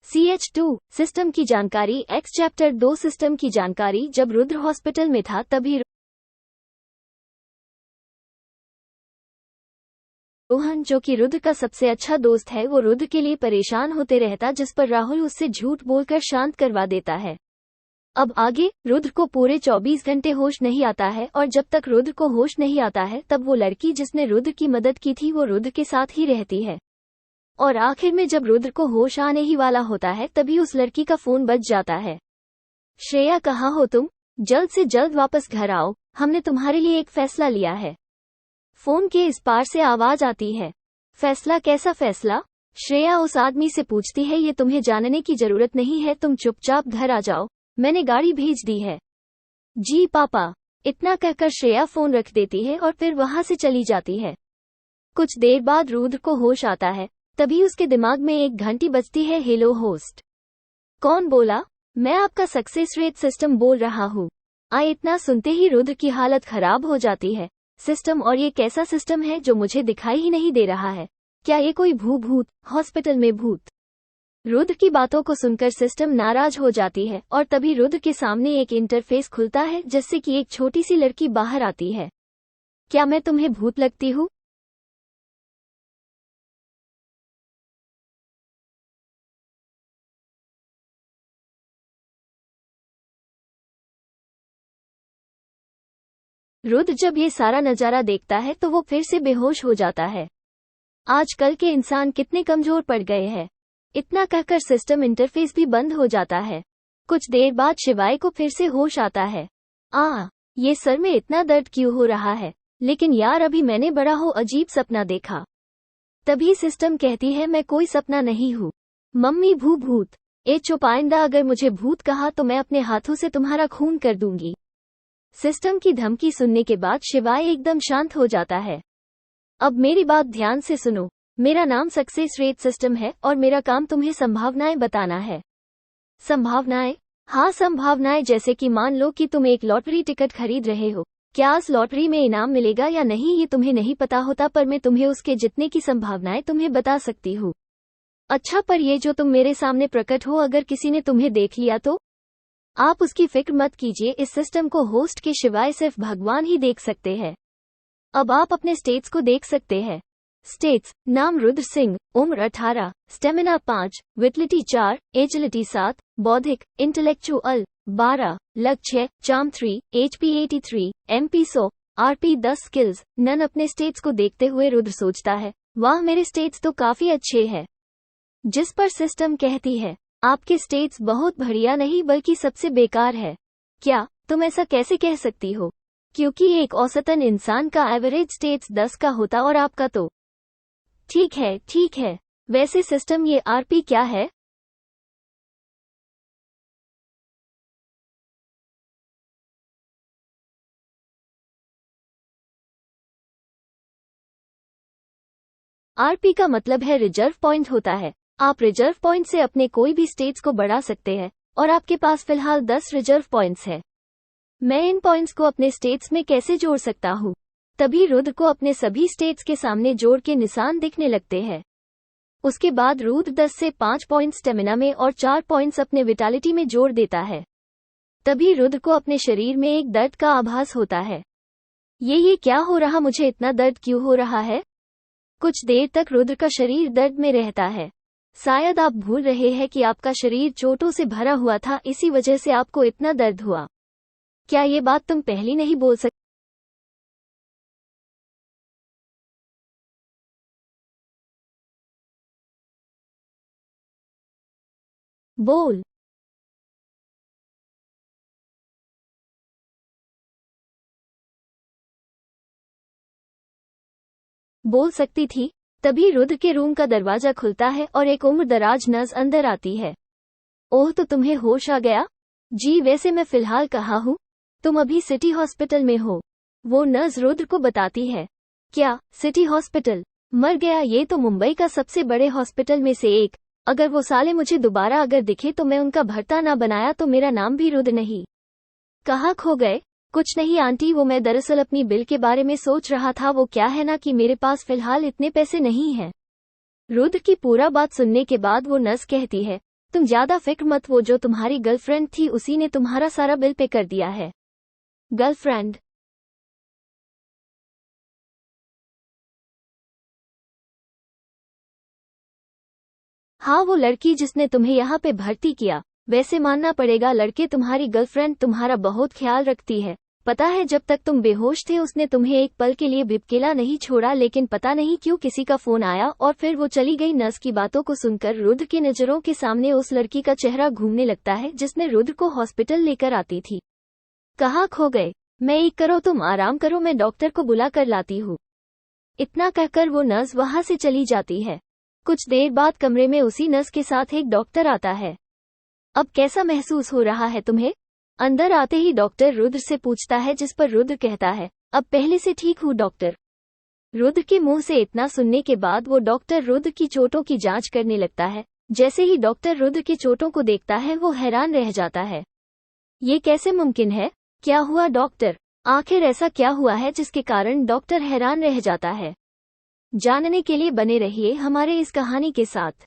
CH2 system की जानकारी X chapter 2 system की जानकारी। जब रुद्र हॉस्पिटल में था तभी रोहन, जो कि रुद्र का सबसे अच्छा दोस्त है, वो रुद्र के लिए परेशान होते रहता, जिस पर राहुल उससे झूठ बोलकर शांत करवा देता है। अब आगे रुद्र को पूरे 24 घंटे होश नहीं आता है, और जब तक रुद्र को होश नहीं आता है तब वो लड़की जिसने रुद्र की मदद की थी वो रुद्र के साथ ही रहती है। और आखिर में जब रुद्र को होश आने ही वाला होता है तभी उस लड़की का फोन बज जाता है। श्रेया, कहाँ हो तुम? जल्द से जल्द वापस घर आओ, हमने तुम्हारे लिए एक फैसला लिया है। फोन के इस पार से आवाज आती है। फैसला? कैसा फैसला? श्रेया उस आदमी से पूछती है। ये तुम्हें जानने की जरूरत नहीं है, तुम चुपचाप घर आ जाओ, मैंने गाड़ी भेज दी है। जी पापा। इतना कहकर श्रेया फोन रख देती है और फिर वहां से चली जाती है। कुछ देर बाद रुद्र को होश आता है, तभी उसके दिमाग में एक घंटी बजती है। Hello host. कौन बोला? मैं आपका सक्सेस रेट सिस्टम बोल रहा हूँ। इतना सुनते ही रुद्र की हालत खराब हो जाती है। सिस्टम? और ये कैसा सिस्टम है जो मुझे दिखाई ही नहीं दे रहा है? क्या ये कोई भूत हॉस्पिटल में भूत? रुद्र की बातों को सुनकर सिस्टम नाराज हो जाती है और तभी रुद्र के सामने एक इंटरफेस खुलता है जिससे कि एक छोटी सी लड़की बाहर आती है। क्या मैं तुम्हें भूत लगती हूँ? रुद्र जब ये सारा नजारा देखता है तो वो फिर से बेहोश हो जाता है। आजकल के इंसान कितने कमजोर पड़ गए हैं। इतना कहकर सिस्टम इंटरफेस भी बंद हो जाता है। कुछ देर बाद शिवाय को फिर से होश आता है। ये सर में इतना दर्द क्यों हो रहा है? लेकिन यार, अभी मैंने बड़ा अजीब सपना देखा। तभी सिस्टम कहती है, मैं कोई सपना नहीं हूँ मम्मी, भूत। चुप, आइंदा अगर मुझे भूत कहा तो मैं अपने हाथों से तुम्हारा खून कर दूंगी। सिस्टम की धमकी सुनने के बाद शिवाय एकदम शांत हो जाता है। अब मेरी बात ध्यान से सुनो। मेरा नाम सक्सेस रेट सिस्टम है और मेरा काम तुम्हें संभावनाएं बताना है। संभावनाएं? हाँ, संभावनाएं जैसे कि मान लो कि तुम एक लॉटरी टिकट खरीद रहे हो। क्या उस लॉटरी में इनाम मिलेगा या नहीं ये तुम्हें नहीं पता होता, पर मैं तुम्हें उसके जितने की संभावनाएं तुम्हें बता सकती हूँ। अच्छा, पर ये जो तुम मेरे सामने प्रकट हो, अगर किसी ने तुम्हें देख लिया तो? आप उसकी फिक्र मत कीजिए, इस सिस्टम को होस्ट के सिवाय सिर्फ भगवान ही देख सकते हैं। अब आप अपने स्टेट्स को देख सकते हैं। स्टेट्स: नाम रुद्र सिंह, उम्र 18, स्टेमिना 5, विटलिटी 4, एजिलिटी 7, बौद्धिक इंटेलेक्चुअल 12, लक्ष्य charm 3, HP 83, MP 100, RP 10 skills none. अपने स्टेट्स को देखते हुए रुद्र सोचता है, वाह, मेरे स्टेट्स तो काफी अच्छे हैं। जिस पर सिस्टम कहती है, आपके स्टेट्स बहुत बढ़िया नहीं बल्कि सबसे बेकार है। क्या? तुम ऐसा कैसे कह सकती हो? क्योंकि एक औसतन इंसान का एवरेज स्टेट्स 10 का होता और आपका तो। ठीक है। वैसे सिस्टम, ये RP क्या है? RP का मतलब है रिजर्व पॉइंट होता है। आप रिजर्व पॉइंट से अपने कोई भी स्टेट्स को बढ़ा सकते हैं और आपके पास फिलहाल 10 रिजर्व पॉइंट्स है। मैं इन पॉइंट्स को अपने स्टेट्स में कैसे जोड़ सकता हूँ? तभी रुद्र को अपने सभी स्टेट्स के सामने जोड़ के निशान दिखने लगते हैं। उसके बाद रुद्र 10 से 5 पॉइंट्स स्टेमिना में और 4 पॉइंट्स अपने विटालिटी में जोड़ देता है। तभी रुद्र को अपने शरीर में एक दर्द का आभास होता है। ये क्या हो रहा? मुझे इतना दर्द क्यों हो रहा है? कुछ देर तक रुद्र का शरीर दर्द में रहता है। शायद आप भूल रहे हैं कि आपका शरीर चोटों से भरा हुआ था, इसी वजह से आपको इतना दर्द हुआ। क्या ये बात तुम पहले नहीं बोल सकते? बोल। बोल सकती थी। तभी रुद्र के रूम का दरवाजा खुलता है और एक उम्रदराज नर्स अंदर आती है। ओह, तो तुम्हें होश आ गया? जी, वैसे मैं फिलहाल कहाँ हूँ? तुम अभी सिटी हॉस्पिटल में हो, वो नर्स रुद्र को बताती है। क्या सिटी हॉस्पिटल? मर गया? ये तो मुंबई का सबसे बड़े हॉस्पिटल में से एक। अगर वो साले मुझे दोबारा अगर दिखे तो मैं उनका भर्ता ना बनाया तो मेरा नाम भी रुद्र नहीं। कहाँ खो गए? कुछ नहीं आंटी, वो मैं दरअसल अपनी बिल के बारे में सोच रहा था। वो क्या है ना कि मेरे पास फिलहाल इतने पैसे नहीं हैं। रुद्र की पूरा बात सुनने के बाद वो नर्स कहती है, तुम ज्यादा फिक्र मत, वो जो तुम्हारी गर्लफ्रेंड थी उसी ने तुम्हारा सारा बिल पे कर दिया है। गर्लफ्रेंड। हाँ, वो लड़की जिसने तुम्हें यहाँ पे भर्ती किया। वैसे मानना पड़ेगा, लड़के तुम्हारी गर्लफ्रेंड तुम्हारा बहुत ख्याल रखती है। पता है, जब तक तुम बेहोश थे उसने तुम्हें एक पल के लिए भी अकेला नहीं छोड़ा, लेकिन पता नहीं क्यों किसी का फोन आया और फिर वो चली गई। नर्स की बातों को सुनकर रुद्र की नजरों के सामने उस लड़की का चेहरा घूमने लगता है जिसने रुद्र को हॉस्पिटल लेकर आती थी। कहाँ खो गए? मैं एक करो, तुम आराम करो, मैं डॉक्टर को बुला कर लाती हूँ। इतना कहकर वो नर्स वहां से चली जाती है। कुछ देर बाद कमरे में उसी नर्स के साथ एक डॉक्टर आता है। अब कैसा महसूस हो रहा है तुम्हें? अंदर आते ही डॉक्टर रुद्र से पूछता है, जिस पर रुद्र कहता है, अब पहले से ठीक हूँ डॉक्टर। रुद्र के मुंह से इतना सुनने के बाद वो डॉक्टर रुद्र की चोटों की जांच करने लगता है। जैसे ही डॉक्टर रुद्र की चोटों को देखता है वो हैरान रह जाता है। ये कैसे मुमकिन है? क्या हुआ डॉक्टर? आखिर ऐसा क्या हुआ है जिसके कारण डॉक्टर हैरान रह जाता है? जानने के लिए बने रहिए हमारे इस कहानी के साथ।